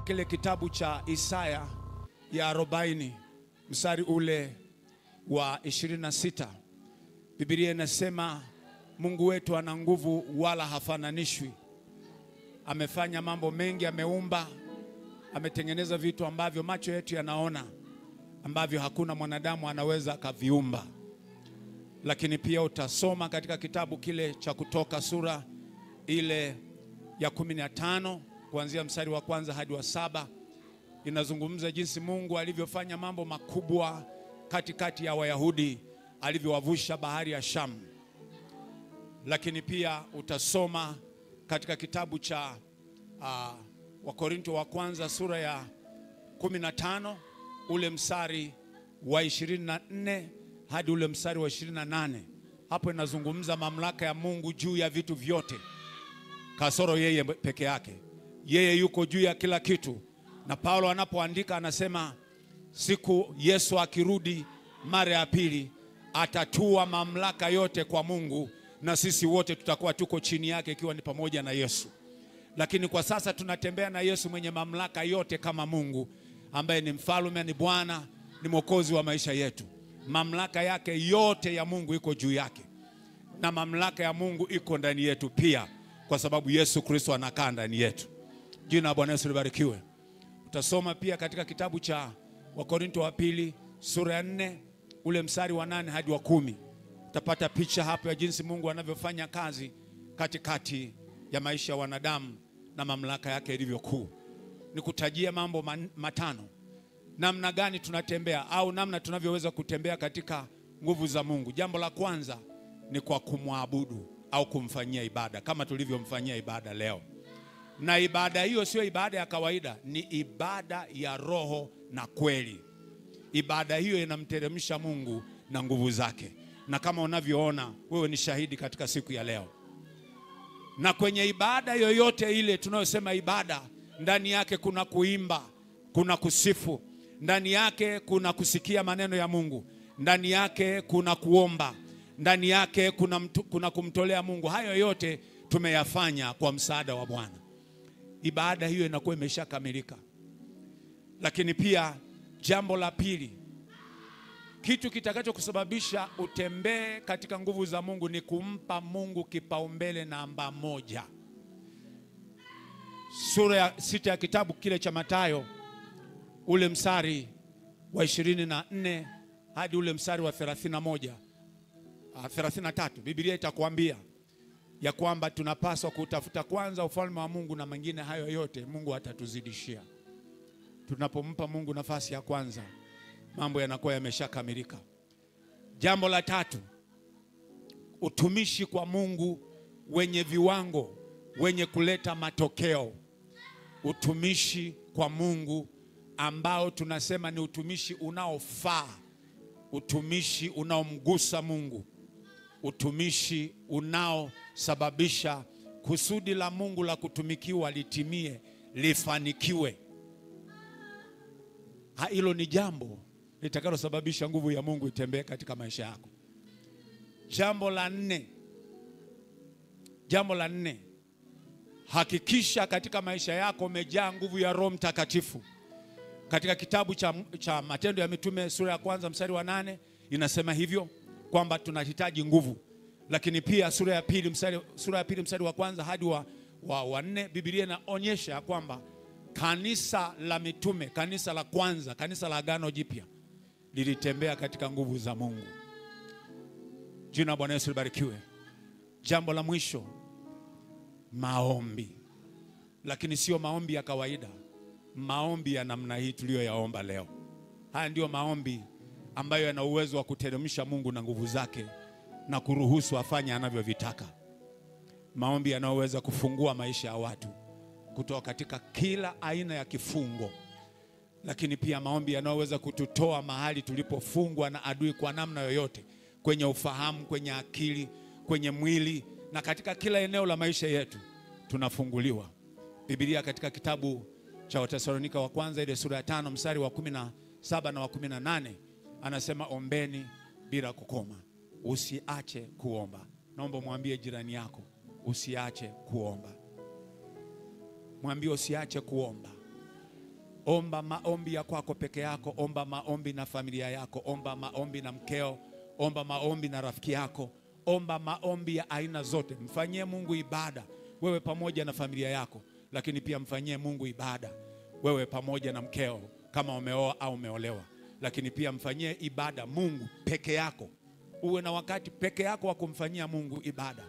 kile kitabu cha Isaya ya 40 mstari ule wa 26. Biblia inasema Mungu wetu ana nguvu wala hafananishwi. Amefanya mambo mengi, ameumba, ametengeneza vitu ambavyo macho yetu yanaona, ambavyo hakuna mwanadamu anaweza akaviumba. Lakini pia utasoma katika kitabu kile cha Kutoka sura ile ya 15 kuanzia mstari wa kwanza hadi wa 7, inazungumza jinsi Mungu alivyofanya mambo makubwa katikati ya Wayahudi, alivyowavusha bahari ya Shamu. Lakini pia utasoma katika kitabu cha Wakorintho wa kwanza sura ya 15 ule mstari wa 24 hadi ule mstari wa 28. Hapo inazungumza mamlaka ya Mungu juu ya vitu vyote, kasoro yeye peke yake. Yeye yuko juu ya kila kitu. Na Paulo anapoandika anasema siku Yesu akirudi mara ya pili atatua mamlaka yote kwa Mungu, na sisi wote tutakuwa tuko chini yake, ikiwa ni pamoja na Yesu. Lakini kwa sasa tunatembea na Yesu mwenye mamlaka yote kama Mungu, ambaye ni mfalme, ni Bwana, ni mwokozi wa maisha yetu. Mamlaka yake yote ya Mungu iko juu yake, na mamlaka ya Mungu iko ndani yetu pia, kwa sababu Yesu Kristo anakaa ndani yetu. Jina la Bwana Yesu libarikiwe. Utasoma pia katika kitabu cha Wakorintho wa pili sura ya 4 ule mstari wa 8 hadi wa 10. Utapata picha hapo ya jinsi Mungu anavyofanya kazi katikati ya maisha ya wanadamu na mamlaka yake ilivyokuu. Nikutajia mambo matano, namna gani tunatembea au namna tunavyoweza kutembea katika nguvu za Mungu. Jambo la kwanza ni kwa kumwabudu au kumfanyia ibada, kama tulivyomfanyia ibada leo. Na ibada hiyo sio ibada ya kawaida, ni ibada ya roho na kweli. Ibada hiyo inamteremsha Mungu na nguvu zake, na kama unavyoona wewe ni shahidi katika siku ya leo. Na kwenye ibada yoyote ile tunayosema ibada, ndani yake kuna kuimba, kuna kusifu, ndani yake kuna kusikia maneno ya Mungu, ndani yake kuna kuomba, ndani yake kuna kumtolea Mungu. Hayo yote tumeyafanya kwa msaada wa Bwana. Ibada hiyo inakuwa imeshakamilika. Lakini pia jambo la pili, kitu kitakacho kusababisha utembee katika nguvu za Mungu ni kumpa Mungu kipaumbele namba 1. Sura ya 6 ya kitabu kile cha Mathayo ule mstari wa 24 hadi ule mstari wa 33, Biblia itakuambia ya kwamba tunapaswa kutafuta kwanza ufalme wa Mungu, na mengine hayo yote Mungu atatuzidishia. Tunapompa Mungu nafasi ya kwanza, mambo yanakuwa yameshakamilika. Jambo la tatu, utumishi kwa Mungu wenye viwango, wenye kuleta matokeo. Utumishi kwa Mungu ambao tunasema ni utumishi unaofaa, utumishi unaomgusa Mungu, utumishi unaosababisha kusudi la Mungu la kutumikiwa litimie, lifanikiwe. Hilo ni jambo litakalosababisha nguvu ya Mungu itembee katika maisha yako. Jambo la nne, hakikisha katika maisha yako umejaa nguvu ya Roho Mtakatifu. Katika kitabu cha Matendo ya Mitume sura ya kwanza mstari wa 8 inasema hivyo kwamba tunahitaji nguvu. Lakini pia sura ya pili mstari wa kwanza hadi wa 4, Biblia inaonyesha kwamba kanisa la mitume, kanisa la kwanza, kanisa la Agano Jipya, lilitembea katika nguvu za Mungu. Jina la Bwana Yesu libarikiwe. Jambo la mwisho, maombi. Lakini sio maombi ya kawaida, maombi ya namna hii tuliyoyaomba leo. Haya ndio maombi ambayo yana uwezo wa kuteremsha Mungu na nguvu zake na kuruhusu afanye anavyovitaka. Maombi yanayoweza kufungua maisha ya watu kutoka katika kila aina ya kifungo. Lakini pia maombi yanayoweza kututoa mahali tulipofungwa na adui kwa namna yoyote, kwenye ufahamu, kwenye akili, kwenye mwili, na katika kila eneo la maisha yetu tunafunguliwa. Biblia katika kitabu cha Wathesalonika wa kwanza ile sura ya 5 mstari wa 17 na wa 18 anasema ombeni bila kukoma. Usiache kuomba. Naomba mwambie jirani yako, usiache kuomba. Mwambie usiache kuomba. Omba maombi ya kwako peke yako, omba maombi na familia yako, omba maombi na mkeo, omba maombi na rafiki yako, omba maombi ya aina zote. Mfanyie Mungu ibada wewe pamoja na familia yako, lakini pia mfanyie Mungu ibada wewe pamoja na mkeo kama umeoa au umeolewa, lakini pia mfanyie ibada Mungu peke yako. Uwe na wakati peke yako wa kumfanyia Mungu ibada.